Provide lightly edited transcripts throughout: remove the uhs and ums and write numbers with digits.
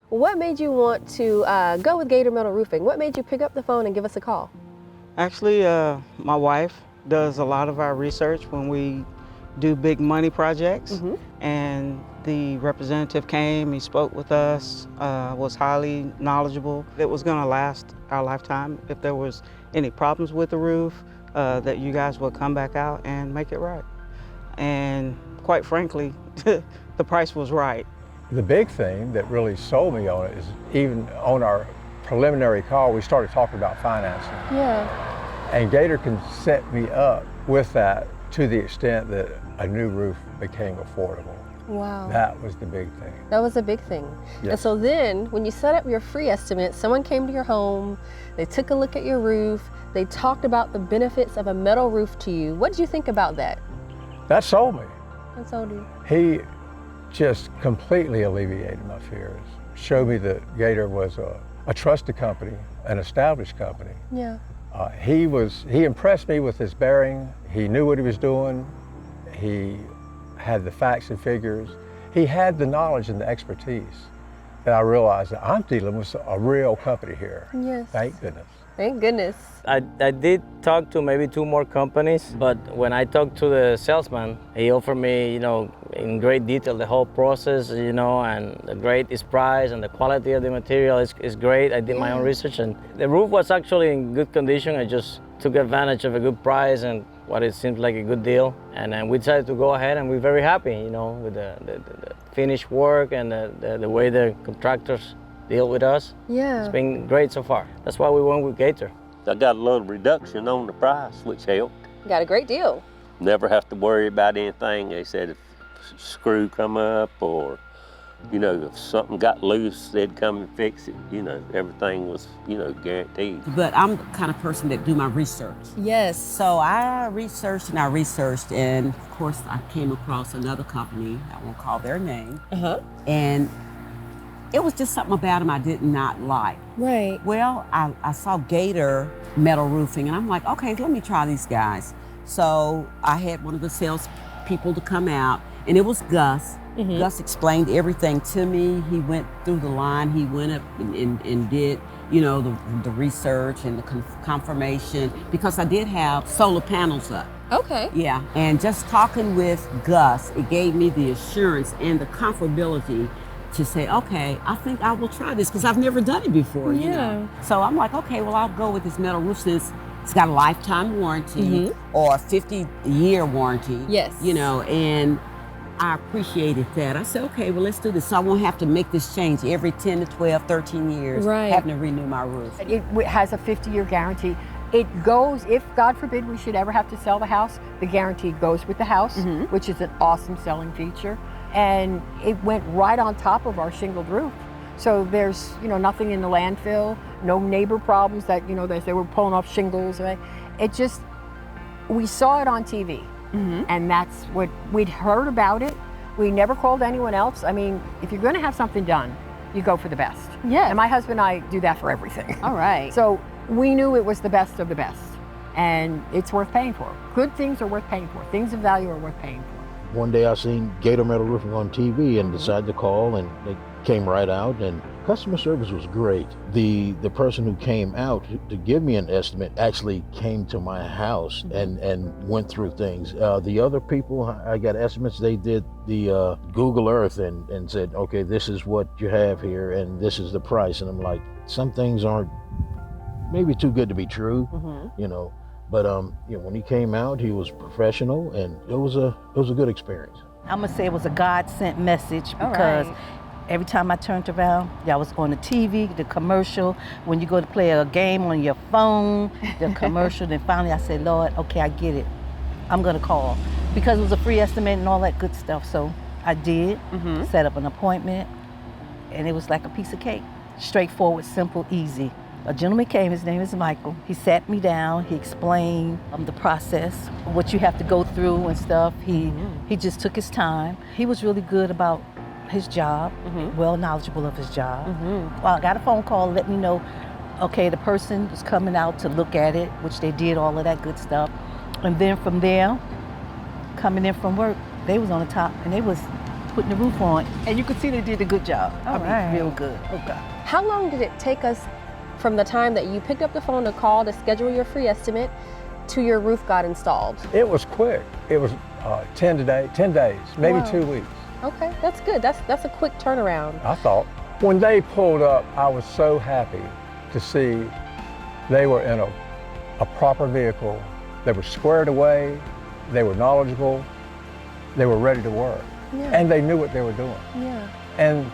What made you want to go with Gator Metal Roofing? What made you pick up the phone and give us a call? Actually, my wife does a lot of our research when we do big money projects. And the representative came, he spoke with us, was highly knowledgeable. It was gonna last our lifetime. If there was any problems with the roof, that you guys would come back out and make it right. And quite frankly, the price was right. The big thing that really sold me on it is even on our preliminary call, we started talking about financing. Yeah. And Gator can set me up with that to the extent that a new roof became affordable. Wow. That was the big thing. That was a big thing. Yes. And so then, when you set up your free estimate, someone came to your home, they took a look at your roof, they talked about the benefits of a metal roof to you. What did you think about that? That sold me. That sold you. He just completely alleviated my fears. Showed me that Gator was a trusted company, an established company. Yeah. He impressed me with his bearing. He knew what he was doing. He had the facts and figures. He had the knowledge and the expertise. And I realized that I'm dealing with a real company here. Yes. Thank goodness. Thank goodness. I did talk to maybe 2 more companies, but when I talked to the salesman, he offered me, in great detail the whole process, and the greatest price and the quality of the material is great. I did my own research, and the roof was actually in good condition. I just took advantage of a good price and what it seemed like a good deal. And then we decided to go ahead, and we're very happy, with the finished work and the way the contractors deal with us. Yeah. It's been great so far. That's why we went with Gator. I got a little reduction on the price, which helped. Got a great deal. Never have to worry about anything. They said if a screw come up or, if something got loose, they'd come and fix it. Everything was, guaranteed. But I'm the kind of person that do my research. Yes. So I researched, and of course I came across another company, I won't call their name, and it was just something about them I did not like. Right. Well, I saw Gator Metal Roofing, and I'm like, okay, let me try these guys. So I had one of the sales people to come out, and it was Gus. Gus explained everything to me. He went through the line. He went up and did, the research and the confirmation, because I did have solar panels up. Okay. Yeah, and just talking with Gus, it gave me the assurance and the comfortability to say, okay, I think I will try this, because I've never done it before. So I'm like, okay, well, I'll go with this metal roof since it's got a lifetime warranty or a 50-year warranty. Yes. And I appreciated that. I said, okay, well, let's do this. So I won't have to make this change every 10 to 12, 13 years, having to renew my roof. It has a 50-year guarantee. It goes, if God forbid we should ever have to sell the house, the guarantee goes with the house, which is an awesome selling feature. And it went right on top of our shingled roof. So there's, nothing in the landfill, no neighbor problems that, they were pulling off shingles. It just, we saw it on TV, and that's what, we'd heard about it. We never called anyone else. I mean, if you're gonna have something done, you go for the best. Yeah. And my husband and I do that for everything. All right. So we knew it was the best of the best, and it's worth paying for. Good things are worth paying for. Things of value are worth paying for. One day I seen Gator Metal Roofing on TV and decided to call, and they came right out, and customer service was great. The person who came out to give me an estimate actually came to my house and went through things. The other people I got estimates, they did the Google Earth and said, okay, this is what you have here and this is the price. And I'm like, some things aren't maybe too good to be true, But when he came out, he was professional, and it was a good experience. I'm gonna say it was a God-sent message, because every time I turned around, y'all was on the TV, the commercial. When you go to play a game on your phone, the commercial. Then finally, I said, Lord, okay, I get it. I'm gonna call, because it was a free estimate and all that good stuff. So I did set up an appointment, and it was like a piece of cake. Straightforward, simple, easy. A gentleman came, his name is Michael. He sat me down, he explained the process, what you have to go through and stuff. He just took his time. He was really good about his job, well knowledgeable of his job. Well, I got a phone call, let me know, okay, the person was coming out to look at it, which they did all of that good stuff. And then from there, coming in from work, they was on the top, and they was putting the roof on, and you could see they did a good job. Right. Real good. Oh God. How long did it take us from the time that you picked up the phone to call to schedule your free estimate to your roof got installed? It was quick. It was 10 days, maybe Wow. 2 weeks. Okay, that's good. That's a quick turnaround. I thought. When they pulled up, I was so happy to see they were in a proper vehicle. They were squared away, they were knowledgeable, they were ready to work, Yeah. and they knew what they were doing. Yeah. And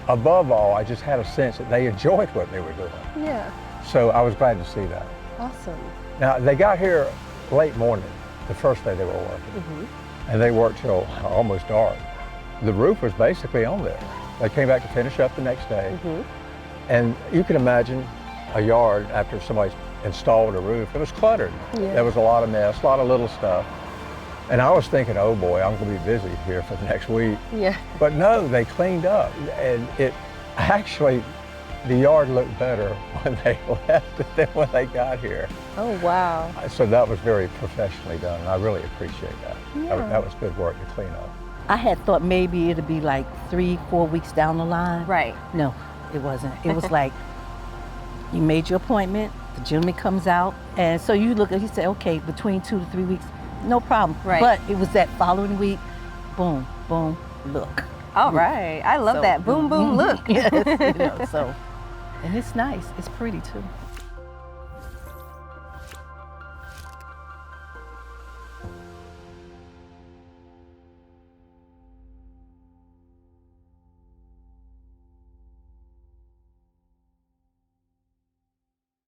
above all, I just had a sense that they enjoyed what they were doing. Yeah. So I was glad to see that. Awesome. Now, they got here late morning, the first day they were working, and they worked till almost dark. The roof was basically on there. They came back to finish up the next day, and you can imagine a yard after somebody's installed a roof. It was cluttered. Yeah. There was a lot of mess, a lot of little stuff. And I was thinking, oh boy, I'm gonna be busy here for the next week. Yeah. But no, they cleaned up, and it actually, the yard looked better when they left than when they got here. Oh, wow. So that was very professionally done, and I really appreciate that. Yeah. That was good work to clean up. I had thought maybe it'd be like 3-4 weeks down the line. Right. No, it wasn't. It was like you made your appointment, the gentleman comes out, and so you look at, he said, okay, between 2 to 3 weeks, no problem. Right. But it was that following week, boom, boom, look. All right. I love So, that. Boom, boom, look. Yes, so, and it's nice. It's pretty too.